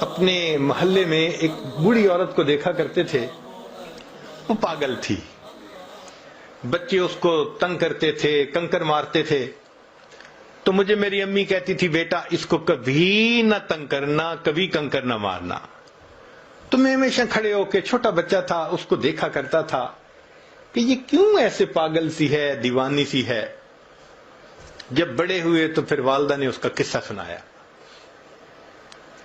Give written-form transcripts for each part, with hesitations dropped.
اپنے محلے میں ایک بوڑھی عورت کو دیکھا کرتے تھے. وہ پاگل تھی. بچے اس کو تنگ کرتے تھے, کنکر مارتے تھے. تو مجھے میری امی کہتی تھی, بیٹا اس کو کبھی نہ تنگ کرنا, کبھی کنکر نہ مارنا. تو میں ہمیشہ کھڑے ہو کے, چھوٹا بچہ تھا, اس کو دیکھا کرتا تھا کہ یہ کیوں ایسے پاگل سی ہے, دیوانی سی ہے. جب بڑے ہوئے تو پھر والدہ نے اس کا قصہ سنایا.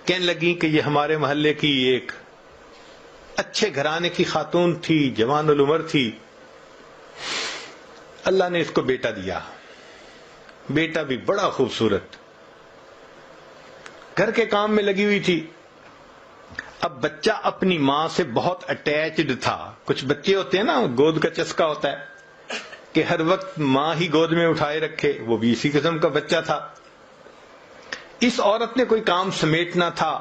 کہنے لگی کہ یہ ہمارے محلے کی ایک اچھے گھرانے کی خاتون تھی, جوان العمر تھی. اللہ نے اس کو بیٹا دیا. بیٹا بھی بڑا خوبصورت, گھر کے کام میں لگی ہوئی تھی. اب بچہ اپنی ماں سے بہت اٹیچڈ تھا. کچھ بچے ہوتے ہیں نا, گود کا چسکا ہوتا ہے کہ ہر وقت ماں ہی گود میں اٹھائے رکھے. وہ بھی اسی قسم کا بچہ تھا. اس عورت نے کوئی کام سمیٹنا تھا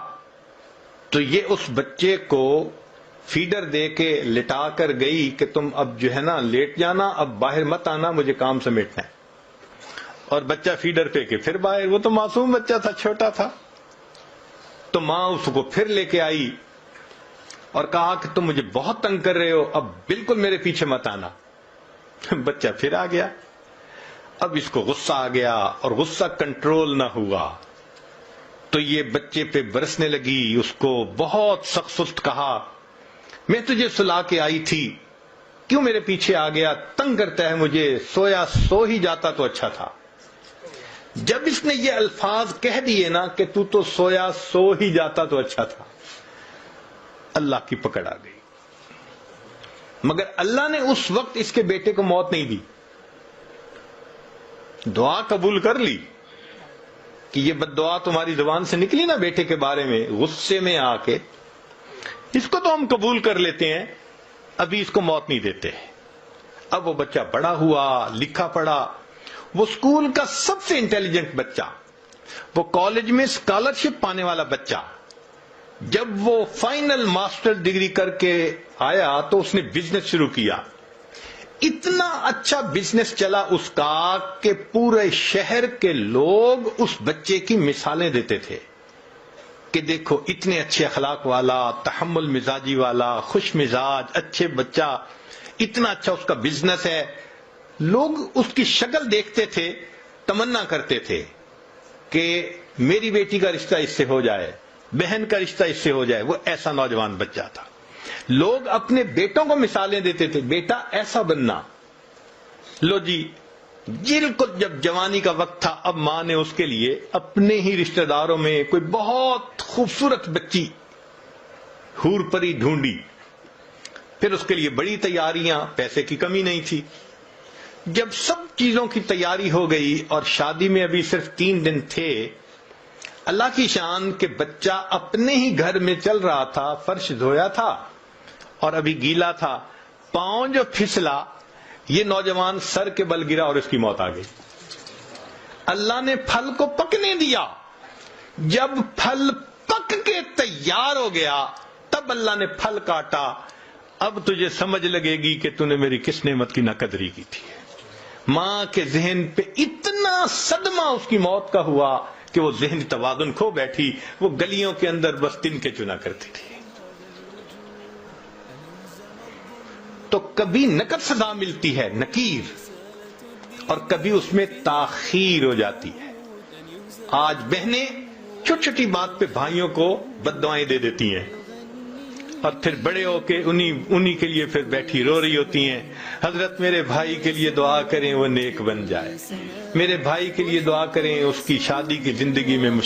تو یہ اس بچے کو فیڈر دے کے لٹا کر گئی کہ تم اب جو ہے نا لیٹ جانا, اب باہر مت آنا, مجھے کام سمیٹنا ہے. اور بچہ فیڈر پہ کے پھر باہر. وہ تو معصوم بچہ تھا, چھوٹا تھا. تو ماں اس کو پھر لے کے آئی اور کہا کہ تم مجھے بہت تنگ کر رہے ہو, اب بالکل میرے پیچھے مت آنا. بچہ پھر آ گیا. اب اس کو غصہ آ گیا اور غصہ کنٹرول نہ ہوا تو یہ بچے پہ برسنے لگی. اس کو بہت سخت سخت کہا, میں تجھے سلا کے آئی تھی, کیوں میرے پیچھے آ گیا, تنگ کرتا ہے مجھے, سویا سو ہی جاتا تو اچھا تھا. جب اس نے یہ الفاظ کہہ دیے نا کہ تو سویا سو ہی جاتا تو اچھا تھا, اللہ کی پکڑ آ گئی. مگر اللہ نے اس وقت اس کے بیٹے کو موت نہیں دی. دعا قبول کر لی کہ یہ بد دعا تمہاری زبان سے نکلی نا بیٹے کے بارے میں, غصے میں آ کے, اس کو تو ہم قبول کر لیتے ہیں, ابھی اس کو موت نہیں دیتے. اب وہ بچہ بڑا ہوا, لکھا پڑھا, وہ اسکول کا سب سے انٹیلیجنٹ بچہ, وہ کالج میں اسکالرشپ پانے والا بچہ. جب وہ فائنل ماسٹر ڈگری کر کے آیا تو اس نے بزنس شروع کیا. اتنا اچھا بزنس چلا اس کا کہ پورے شہر کے لوگ اس بچے کی مثالیں دیتے تھے کہ دیکھو اتنے اچھے اخلاق والا, تحمل مزاجی والا, خوش مزاج, اچھے بچہ, اتنا اچھا اس کا بزنس ہے. لوگ اس کی شکل دیکھتے تھے, تمنا کرتے تھے کہ میری بیٹی کا رشتہ اس سے ہو جائے, بہن کا رشتہ اس سے ہو جائے. وہ ایسا نوجوان بچہ تھا. لوگ اپنے بیٹوں کو مثالیں دیتے تھے, بیٹا ایسا بننا. لو جی, جن کو جب جوانی کا وقت تھا, اب ماں نے اس کے لیے اپنے ہی رشتہ داروں میں کوئی بہت خوبصورت بچی حور پری ڈھونڈی. پھر اس کے لیے بڑی تیاریاں, پیسے کی کمی نہیں تھی. جب سب چیزوں کی تیاری ہو گئی اور شادی میں ابھی صرف 3 دن تھے, اللہ کی شان کہ بچہ اپنے ہی گھر میں چل رہا تھا, فرش دھویا تھا اور ابھی گیلا تھا, پاؤں جو پھسلا, یہ نوجوان سر کے بل گرا اور اس کی موت آ گئی. اللہ نے پھل کو پکنے دیا. جب پھل پک کے تیار ہو گیا تب اللہ نے پھل کاٹا. اب تجھے سمجھ لگے گی کہ تو نے میری کس نعمت کی ناقدری کی تھی. ماں کے ذہن پہ اتنا صدمہ اس کی موت کا ہوا کہ وہ ذہنی توازن کھو بیٹھی. وہ گلیوں کے اندر بس تن کے چنا کرتی تھی. تو کبھی نقد سزا ملتی ہے, نکیر, اور کبھی اس میں تاخیر ہو جاتی ہے. آج بہنیں چھوٹی چھوٹی بات پہ بھائیوں کو بد دعائیں دے دیتی ہیں اور پھر بڑے ہو کے انہی کے لیے پھر بیٹھی رو رہی ہوتی ہیں, حضرت میرے بھائی کے لیے دعا کریں وہ نیک بن جائے, میرے بھائی کے لیے دعا کریں اس کی شادی کی زندگی میں